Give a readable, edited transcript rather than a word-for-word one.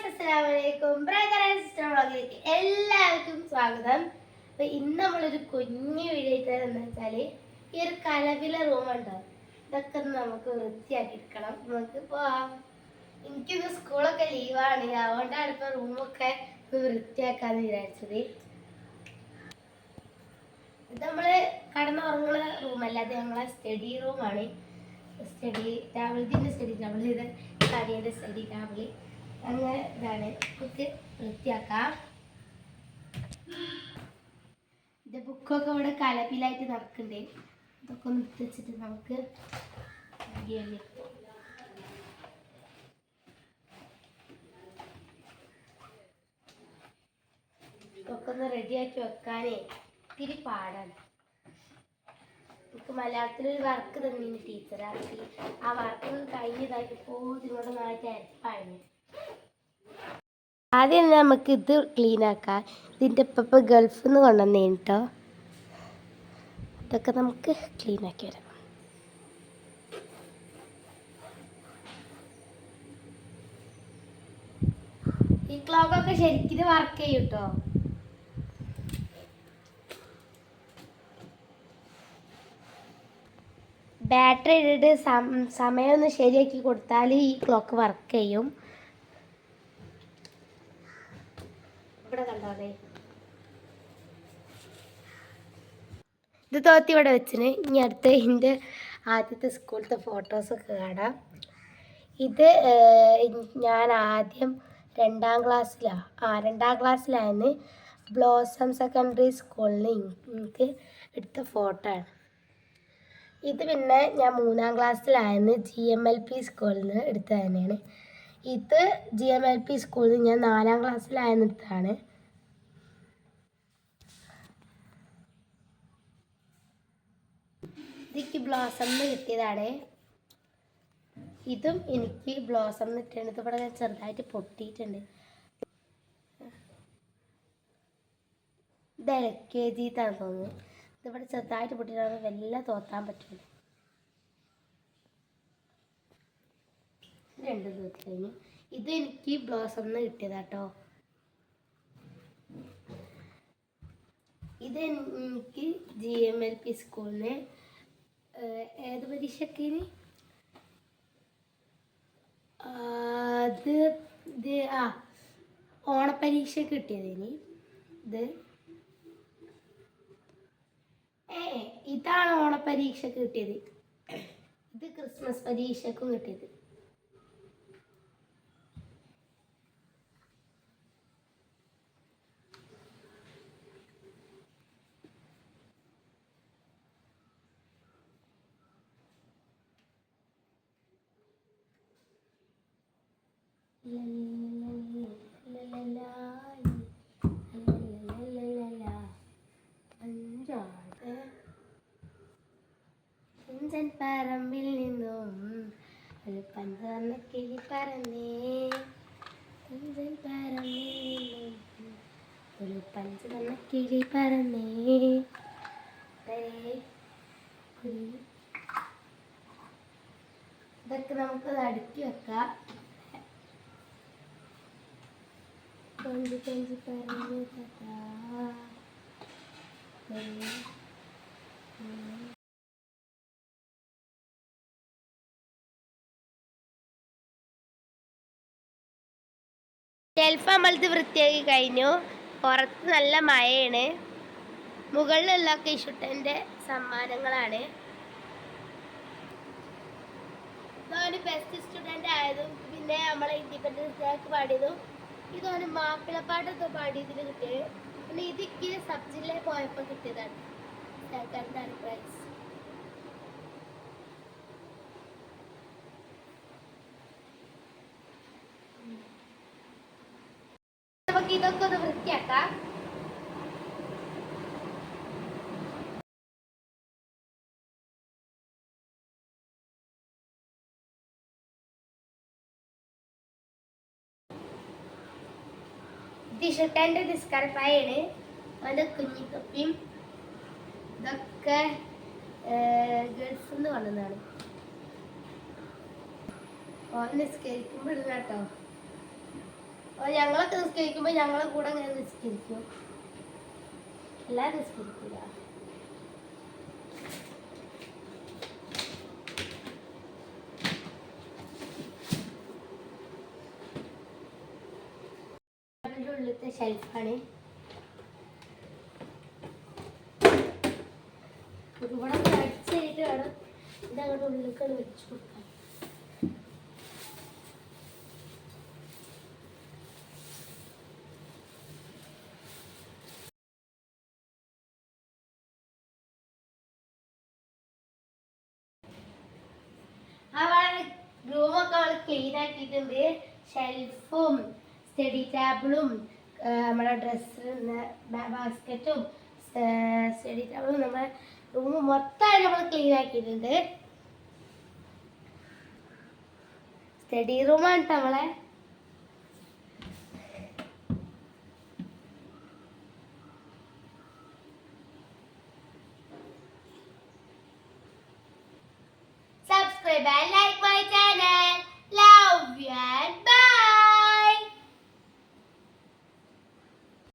അസ്സലാമലൈക്കും brother and sister വ്ളോഗിലേക്ക് എല്ലാവർക്കും സ്വാഗതം. അപ്പോൾ ഇന്ന് നമ്മളൊരു കുഞ്ഞു വീഡിയോ എന്താ വെച്ചാൽ ഈ ഒരു കലവിലെ റൂമുണ്ടോ, ഇതൊക്കെ നമുക്ക് വൃത്തിയാക്കിയിരിക്കണം. നമുക്ക് പോവാം. എനിക്കിന്ന് സ്കൂളൊക്കെ ലീവാണ്, അതുകൊണ്ടാണ് ഇപ്പോൾ റൂമൊക്കെ വൃത്തിയാക്കാന്ന് വിചാരിച്ചത്. ഇത് നമ്മൾ കടന്നുറങ്ങുന്ന റൂമല്ല, അത് ഞങ്ങളെ സ്റ്റഡി റൂമാണ്. സ്റ്റഡി ടേബിൾ, ഇതിൻ്റെ സ്റ്റഡി ടേബിൾ, ഇത് കരിയുടെ സ്റ്റഡി ടേബിൾ. അങ്ങനെ ഇതാണ് നമുക്ക് വൃത്തിയാക്കാം. ഇത് ബുക്കൊക്കെ ഇവിടെ കലപ്പിലായിട്ട് നടക്കണ്ടേ, ഇതൊക്കെ ഒന്ന് വെച്ചിട്ട് നമുക്ക് ഇതൊക്കെ ഒന്ന് റെഡിയാക്കി വെക്കാനേ ഇത്തിരി പാടാണ്. എനിക്ക് മലയാളത്തിലൊരു വർക്ക് തന്നിന് ടീച്ചറാക്കി, ആ വർക്ക് കഴിഞ്ഞതാക്കിയപ്പോൾ ഇതിനോട് നല്ല തിരപ്പായിരുന്നു. ആദ്യം നമുക്ക് ഇത് ക്ലീൻ ആക്കാം. ഇതിൻ്റെ ഇപ്പം ഗൾഫിൽ നിന്ന് കൊണ്ടുവന്നേ കേട്ടോ. ഇതൊക്കെ നമുക്ക് ക്ലീൻ ആക്കി വരാം. ഈ ക്ലോക്കൊക്കെ ശരിക്കും വർക്ക് ചെയ്യും കേട്ടോ. ബാറ്ററി ഇട്ടിട്ട് സമയം ഒന്ന് ശരിയാക്കി കൊടുത്താൽ ഈ ക്ലോക്ക് വർക്ക് ചെയ്യും. ഇവിടെ കണ്ടോളേ, ഇത് തോത്തി ഇവിടെ വെച്ചിന്. ഇനി അടുത്ത് എൻ്റെ ആദ്യത്തെ സ്കൂളത്തെ ഫോട്ടോസൊക്കെ കാണാം. ഇത് ഞാൻ ആദ്യം രണ്ടാം ക്ലാസ്സിലായിരുന്നു ബ്ലോസം സെക്കൻഡറി സ്കൂളിൽ എനിക്ക് എടുത്ത ഫോട്ടോ ആണ്. ഇത് പിന്നെ ഞാൻ 3-ാം ക്ലാസ്സിലായിരുന്നു GMLP സ്കൂളിൽ നിന്ന് എടുത്തത് തന്നെയാണ്. ഇത് GMLP സ്കൂളിൽ നിന്ന് ഞാൻ 4-ാം ക്ലാസ്സിലായിരുന്നു എടുത്തതാണ്. ഇതെനിക്ക് ബ്ലോസംന്ന് കിട്ടിയതാണ്. ഇതും എനിക്ക് ബ്ലോസം കിട്ടിയാണ്. ഇതിവിടെ ഞാൻ ചെറുതായിട്ട് പൊട്ടിയിട്ടുണ്ട്. ഇത് LKG തോന്നുന്നു. ഇതിവിടെ ചെറുതായിട്ട് പൊട്ടിയിട്ടാണ്, വെല്ലാം തോത്താൻ പറ്റില്ല. രണ്ടും തോത്തി കഴിഞ്ഞു. ഇത് എനിക്ക് ബ്ലോസംന്ന് കിട്ടിയതാട്ടോ. ഇത് എനിക്ക് GMLP സ്കൂളിൽ നിന്ന് ഏത് പരീക്ഷയ്ക്ക് ഇത് ഓണപ്പരീക്ഷ കിട്ടിയതിന്. ഇതാണ് ഓണപ്പരീക്ഷക്ക് കിട്ടിയത്. ഇത് ക്രിസ്മസ് പരീക്ഷക്കും കിട്ടിയത്. പറമ്പിൽ നിന്നും ഒരു പഞ്ചവർണ്ണ കിളി പറന്നേ, പറമ്പിൽ നിന്നും ഒരു പഞ്ചവർണ്ണ കിളി പറന്നേ. ഇതൊക്കെ നമുക്കത് അടുക്കി വെക്കാം. കൊഞ്ചി കൊഞ്ചി പറഞ്ഞു ഷെൽഫ് നമ്മളത് വൃത്തിയാക്കി കഴിഞ്ഞു. പുറത്ത് നല്ല മഴയാണ്. മുകളിലുള്ളൊക്കെ ഇഷുട്ടൻ്റെ സമ്മാനങ്ങളാണ്. ഇതൊരു ബെസ്റ്റ് സ്റ്റുഡൻ്റ് ആയതും പിന്നെ നമ്മളെ ഇൻഡിപെൻഡൻസ് ഡേക്ക് പാടിയതും ഇതൊരു മാപ്പിളപ്പാട്ടൊക്കെ പാടിയതിന് കിട്ടിയത്. പിന്നെ ഇതൊക്കെ സബ് ജില്ലയിൽ പോയപ്പോൾ കിട്ടിയതാണ് സെക്കൻഡ് പ്രൈസ്. നമുക്ക് ഇതൊക്കെ ഒന്ന് വൃത്തിയാക്കാം. ിഷുട്ടൻ്റെ നിസ്കാരപ്പായാണ്, അവൻ്റെ കുഞ്ഞിത്തൊപ്പിയും ഇതൊക്കെ ഗൾഫിൽ നിന്ന് കൊണ്ടുവന്നതാണ്. ഓൻ നിസ്കരിക്കുമ്പോൾ ഇടുന്ന കേട്ടോ. ഞങ്ങളൊക്കെ നിസ്കരിക്കുമ്പോ ഞങ്ങളെ കൂടെ അങ്ങനെ നിസ്കരിക്കും. എല്ലാരും നിസ്കരിക്കില്ല. ഉള്ളിലത്തെ ഷെൽഫാണ്. ഇവിടെ അടിച്ചായിട്ട് വേണം ഇതങ്ങോട്ട് ഉള്ളിലേക്കാണ് വെച്ചു കൊടുക്കാൻ. റൂമൊക്കെ അവൾ ക്ലീൻ ആക്കിയിട്ടുണ്ട്. ഷെൽഫും സ്റ്റഡി ടേബിളും നമ്മുടെ ഡ്രസ്സ് ബാസ്ക്കറ്റും സ്റ്റഡി ടേബിളും നമ്മുടെ റൂം മൊത്തമായിട്ട് നമ്മൾ ക്ലീൻ ആക്കിയിട്ടുണ്ട്. സ്റ്റഡി റൂമാണ് നമ്മളെ. Subscribe and like.